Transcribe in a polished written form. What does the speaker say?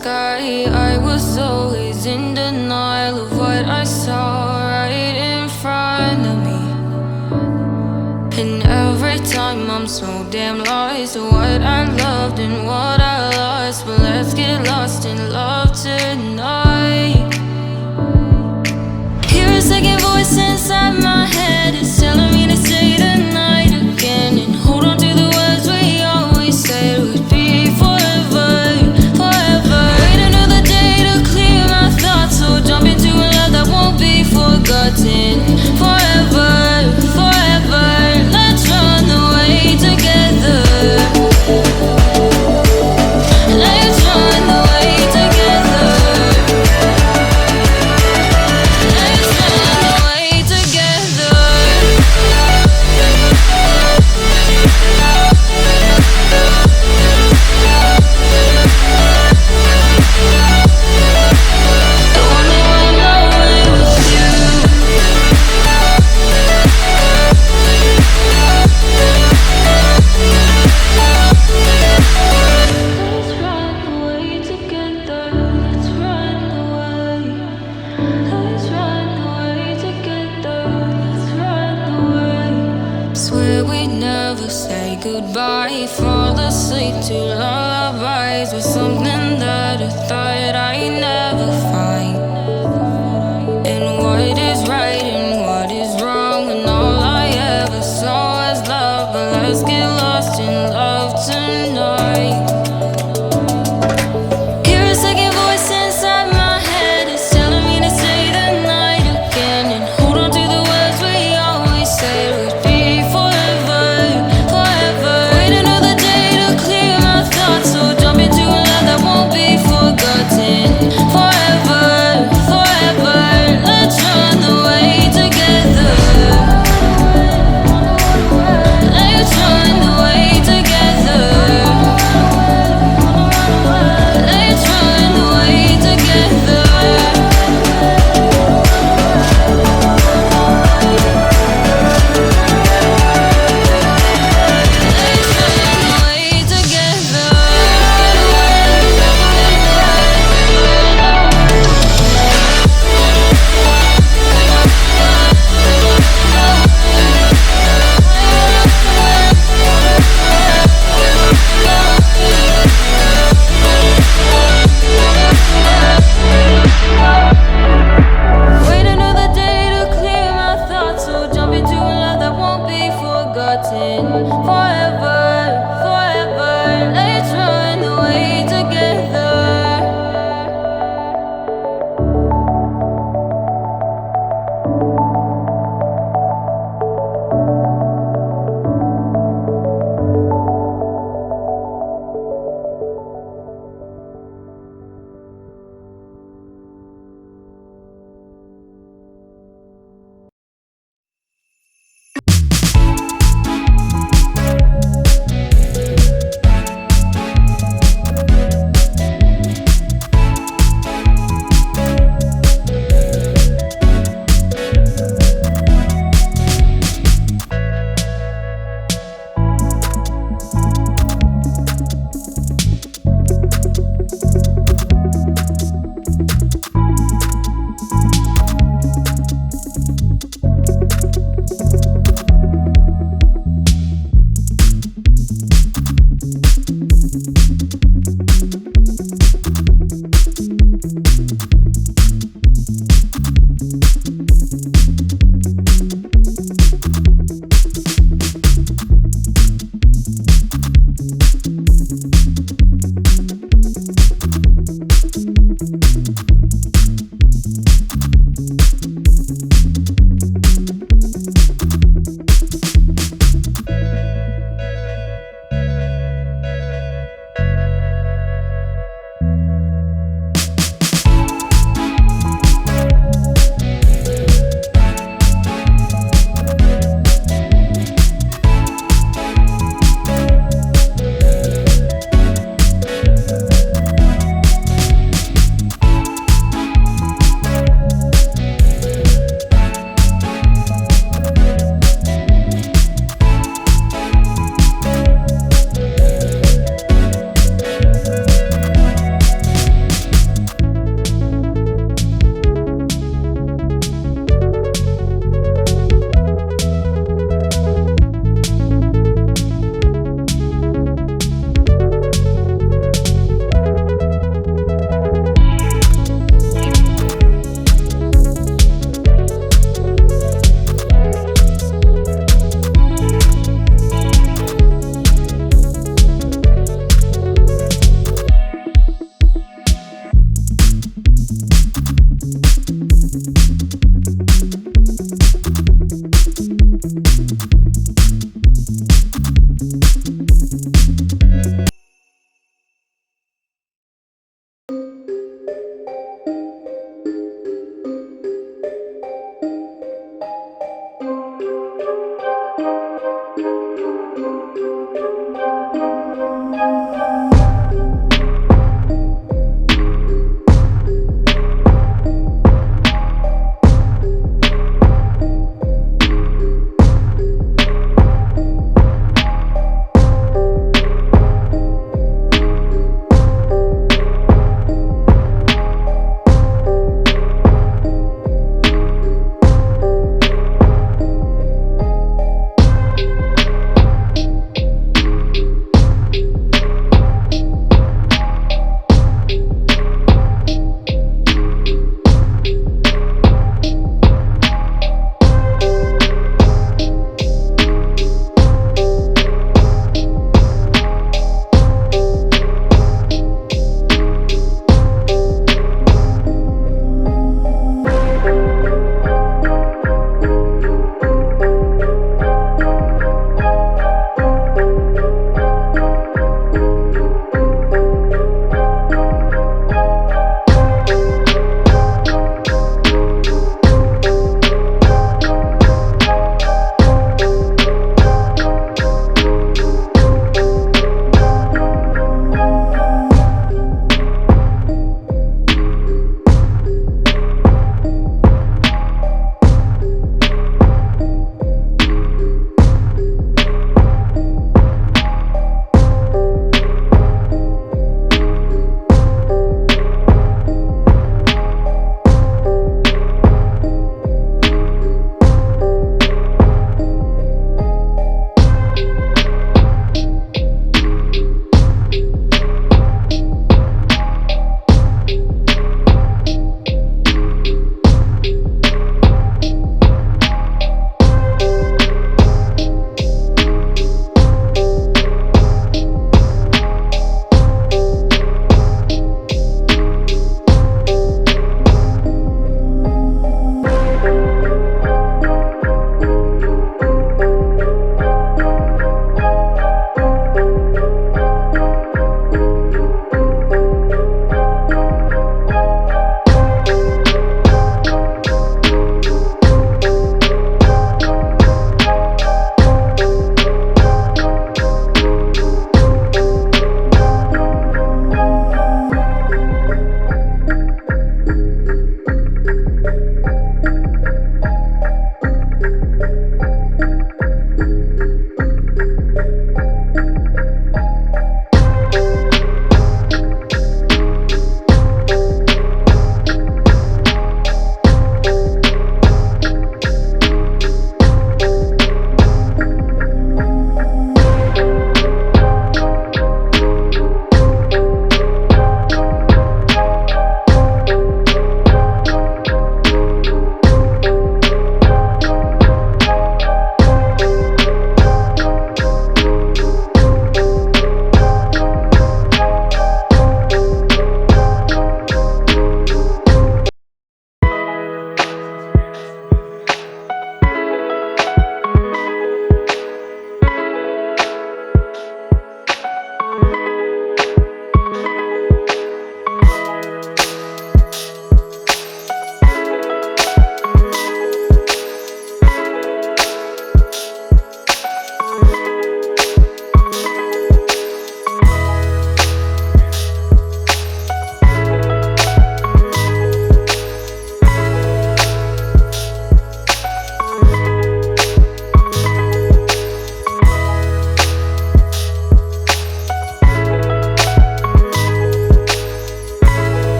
sky. I was always in denial of what I saw right in front of me. And every time I'm so damn lost to what I loved and what I lost. But let's get lost in love tonight. Hear a second voice inside my head. It's telling me to stay the night again and hold on to the words we always said would be forever, forever. Wait another day to clear my thoughts, so jump into a love that won't be forgotten. Forever, forever. Let's run away together. Let's run away together. Let's run away together. I wanna run away with you. Let's run away together. Let's run away. Let's run away together. Let's run away. Swear we'd never say goodbye. Fall asleep to lullabies with something that I thought I'd never find. And what is right and what is wrong, and all I ever saw was love. But let's get lost in love tonight. Hear a second voice inside my head. It's telling me to stay the night again and hold on to the words we always said would be forever, forever. Wait another day to clear my thoughts, so jump into a love that won't be forgotten. Forever, forever. Let's run away together. Let's run away together. Let's run away together. Let's run away together. Wait another day to clear my thoughts, so jump into a love that won't be forgotten. Forever, forever. Let's run away together.